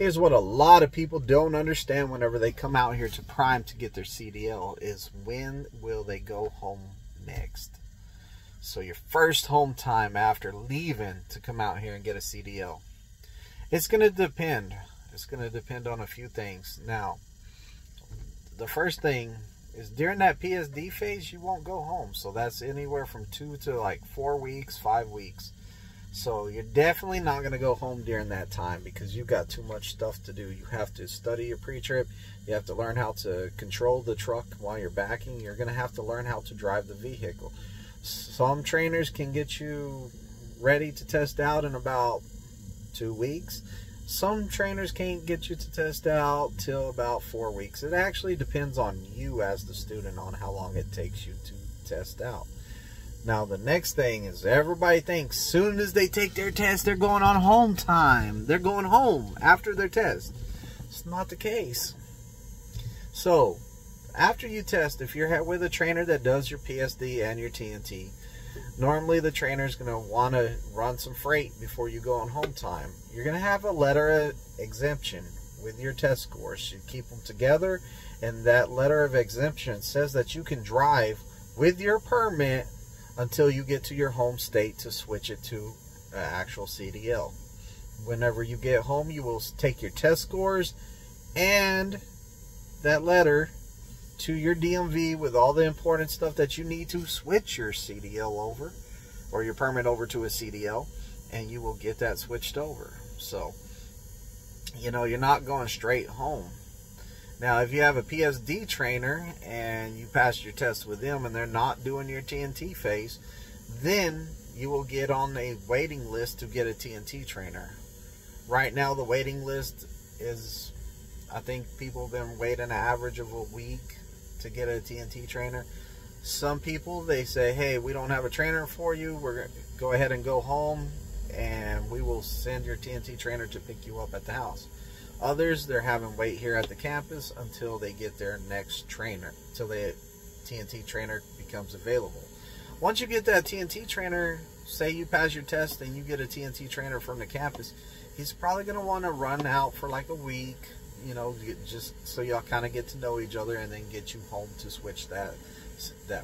Here's what a lot of people don't understand whenever they come out here to Prime to get their CDL is when will they go home next? So your first home time after leaving to come out here and get a CDL. It's going to depend. It's going to depend on a few things. Now, the first thing is during that PSD phase, you won't go home. So that's anywhere from 2 to like 4 weeks, 5 weeks. So you're definitely not going to go home during that time because you've got too much stuff to do. You have to study your pre-trip. You have to learn how to control the truck while you're backing. You're going to have to learn how to drive the vehicle. Some trainers can get you ready to test out in about 2 weeks. Some trainers can't get you to test out till about 4 weeks. It actually depends on you as the student on how long it takes you to test out. Now, the next thing is everybody thinks soon as they take their test, they're going on home time. They're going home after their test. It's not the case. So, after you test, if you're with a trainer that does your PSD and your TNT, normally the trainer is going to want to run some freight before you go on home time. You're going to have a letter of exemption with your test scores. You keep them together, and that letter of exemption says that you can drive with your permit until you get to your home state to switch it to an actual CDL. Whenever you get home, you will take your test scores and that letter to your DMV with all the important stuff that you need to switch your CDL over or your permit over to a CDL, and you will get that switched over. So, you know, you're not going straight home. Now, if you have a PSD trainer and you pass your test with them and they're not doing your TNT phase, then you will get on a waiting list to get a TNT trainer. Right now, the waiting list is, I think people have been waiting an average of a week to get a TNT trainer. Some people, they say, hey, we don't have a trainer for you. We're going to go ahead and go home and we will send your TNT trainer to pick you up at the house. Others, they're having wait here at the campus until they get their next trainer, until the TNT trainer becomes available. Once you get that TNT trainer, say you pass your test and you get a TNT trainer from the campus, he's probably going to want to run out for like a week, you know, just so y'all kind of get to know each other and then get you home to switch that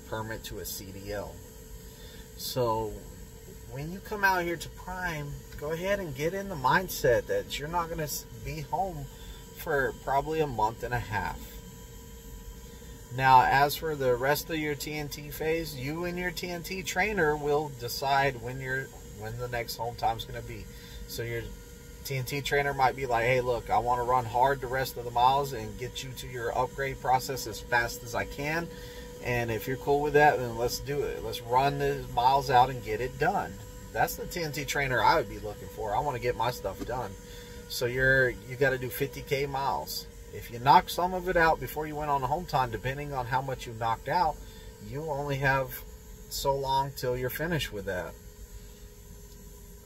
permit to a CDL. So when you come out here to Prime, go ahead and get in the mindset that you're not going to be home for probably a month and a half. Now, as for the rest of your TNT phase, you and your TNT trainer will decide when the next home time is going to be. So your TNT trainer might be like, hey, look, I want to run hard the rest of the miles and get you to your upgrade process as fast as I can. And if you're cool with that, then let's do it. Let's run the miles out and get it done. That's the TNT trainer I would be looking for. I want to get my stuff done. So you got to do 50K miles. If you knock some of it out before you went on the home time, depending on how much you knocked out, you only have so long till you're finished with that.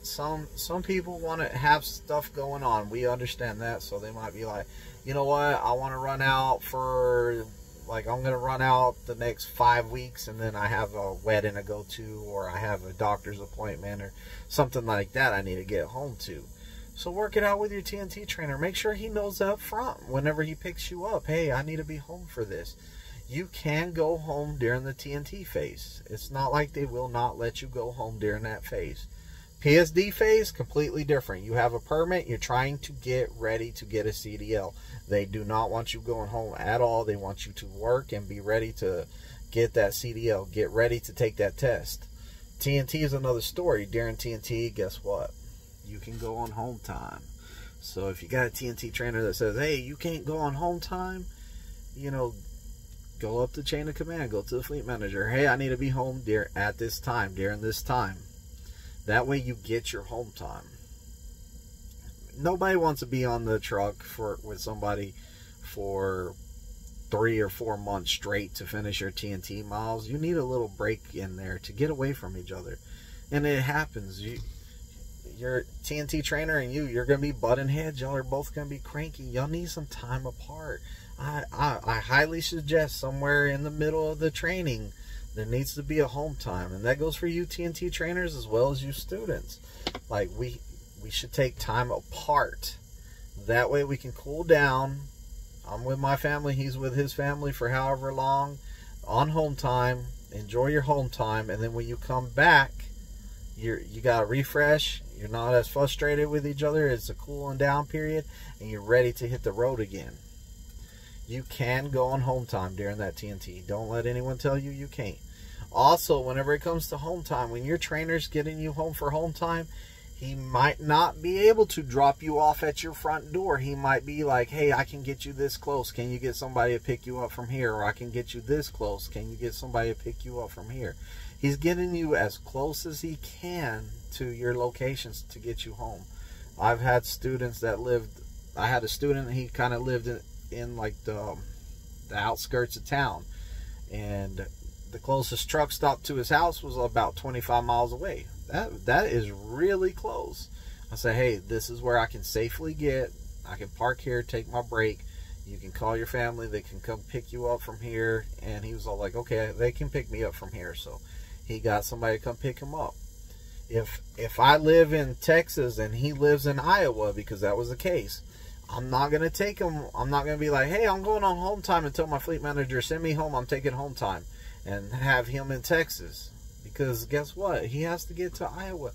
Some people want to have stuff going on. We understand that. So they might be like, you know what, I want to run out for, like, I'm going to run out the next 5 weeks and then I have a wedding to go to, or I have a doctor's appointment or something like that I need to get home to. So work it out with your TNT trainer. Make sure he knows up front whenever he picks you up, hey, I need to be home for this. You can go home during the TNT phase. It's not like they will not let you go home during that phase. PSD phase, completely different. You have a permit. You're trying to get ready to get a CDL. They do not want you going home at all. They want you to work and be ready to get that CDL. Get ready to take that test. TNT is another story. During TNT, guess what? You can go on home time. So if you got a TNT trainer that says, hey, you can't go on home time, you know, go up the chain of command. Go to the fleet manager. Hey, I need to be home at this time, during this time. That way you get your home time. Nobody wants to be on the truck with somebody for 3 or 4 months straight to finish your TNT miles. You need a little break in there to get away from each other. And it happens. Your TNT trainer and you're going to be butting heads. Y'all are both going to be cranky. Y'all need some time apart. I highly suggest somewhere in the middle of the training there needs to be a home time, and that goes for you TNT trainers as well as you students. Like we should take time apart That way we can cool down. I'm with my family, he's with his family for however long on home time. Enjoy your home time, and then when you come back, you got to refresh. You're not as frustrated with each other. It's a cooling down period, and you're ready to hit the road again. You can go on home time during that TNT. Don't let anyone tell you you can't. Also, whenever it comes to home time, when your trainer's getting you home for home time, he might not be able to drop you off at your front door. He might be like, hey, I can get you this close. Can you get somebody to pick you up from here? Or I can get you this close. Can you get somebody to pick you up from here? He's getting you as close as he can to your locations to get you home. I've had students that lived, I had a student, he kind of lived in like the outskirts of town, and the closest truck stop to his house was about 25 miles away. That is really close. I say, hey, this is where I can safely get. I can park here, take my break. You can call your family. They can come pick you up from here. And he was all like, okay, they can pick me up from here. So he got somebody to come pick him up. If I live in Texas and he lives in Iowa, because that was the case, I'm not going to take him. I'm not going to be like, hey, I'm going on home time and tell my fleet manager, send me home. I'm taking home time, and have him in Texas. Because guess what? He has to get to Iowa.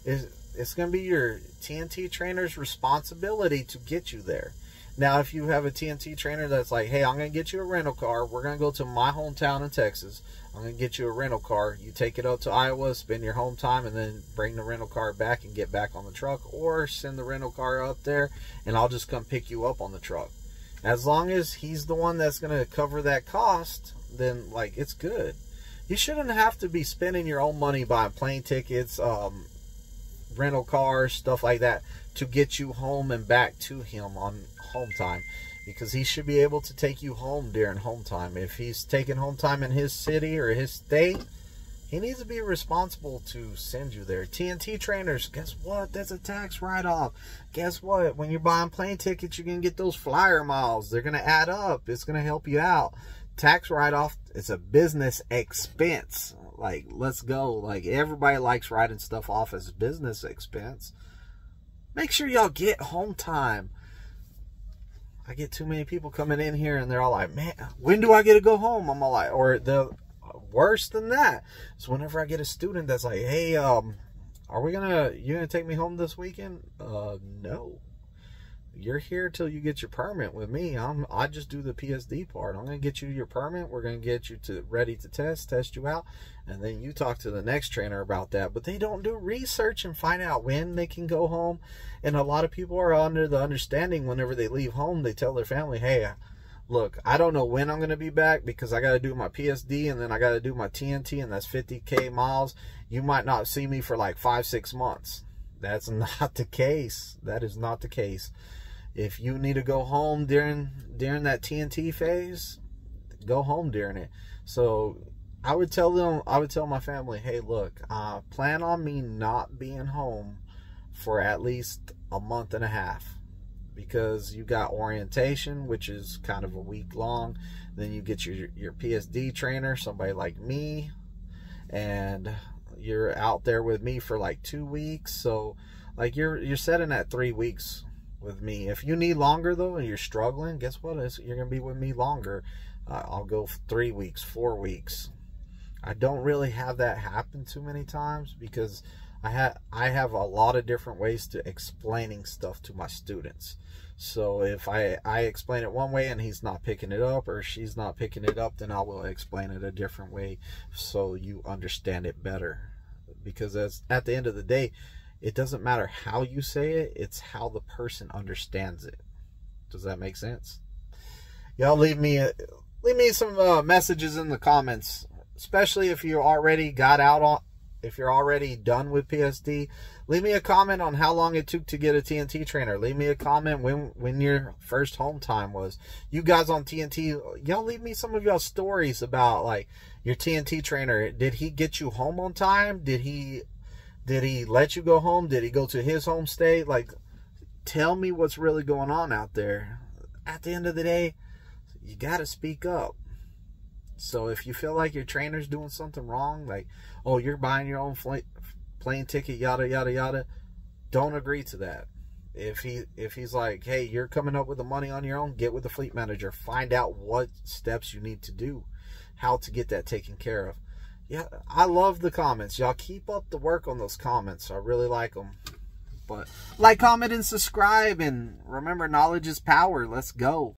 It's going to be your TNT trainer's responsibility to get you there. Now, if you have a TNT trainer that's like, hey, I'm going to get you a rental car. We're going to go to my hometown in Texas. I'm going to get you a rental car. You take it up to Iowa, spend your home time, and then bring the rental car back and get back on the truck. Or send the rental car up there, and I'll just come pick you up on the truck. As long as he's the one that's going to cover that cost, then, like, it's good. You shouldn't have to be spending your own money buying plane tickets, rental cars, stuff like that, to get you home and back to him on home time, because he should be able to take you home during home time. If he's taking home time in his city or his state, he needs to be responsible to send you there. TNT trainers, guess what? That's a tax write-off. Guess what? When you're buying plane tickets, you're going to get those flyer miles. They're going to add up. It's going to help you out. Tax write-off, it's a business expense. Like, let's go. Like, everybody likes writing stuff off as business expense. Make sure y'all get home time. I get too many people coming in here and they're all like, man, when do I get to go home? I'm all like, or the worse than that. So whenever I get a student that's like, hey, you gonna take me home this weekend? No. You're here till you get your permit with me. I just do the PSD part. I'm going to get you your permit. We're going to get you ready to test you out, and then you talk to the next trainer about that. But they don't do research and find out when they can go home. And a lot of people are under the understanding whenever they leave home, they tell their family, hey, look, I don't know when I'm going to be back because I got to do my PSD and then I got to do my TNT, and that's 50K miles. You might not see me for like 5-6 months. That's not the case. That is not the case. If you need to go home during that TNT phase, go home during it. So I would tell my family, hey, look, plan on me not being home for at least a month and a half, because you got orientation, which is kind of a week long. Then you get your PSD trainer, somebody like me, and you're out there with me for like 2 weeks. So like you're setting at 3 weeks with me. If you need longer though and you're struggling, guess what? You're gonna be with me longer. I'll go 3 weeks, 4 weeks. I don't really have that happen too many times because I have a lot of different ways to explaining stuff to my students. So if I explain it one way and he's not picking it up or she's not picking it up, then I will explain it a different way so you understand it better. Because at the end of the day, it doesn't matter how you say it, it's how the person understands it. Does that make sense? Y'all leave me some messages in the comments, especially if you already got out on, if you're already done with PSD. Leave me a comment on how long it took to get a TNT trainer. Leave me a comment when your first home time was. You guys on TNT, y'all leave me some of y'all stories about like your TNT trainer. Did he get you home on time? Did he let you go home? Did he go to his home state? Like, tell me what's really going on out there. At the end of the day, you got to speak up. So if you feel like your trainer's doing something wrong, like, oh, you're buying your own plane ticket, yada, yada, yada, don't agree to that. If he's like, hey, you're coming up with the money on your own, get with the fleet manager. Find out what steps you need to do, how to get that taken care of. Yeah, I love the comments. Y'all keep up the work on those comments. I really like them. But like, comment, and subscribe. And remember, knowledge is power. Let's go.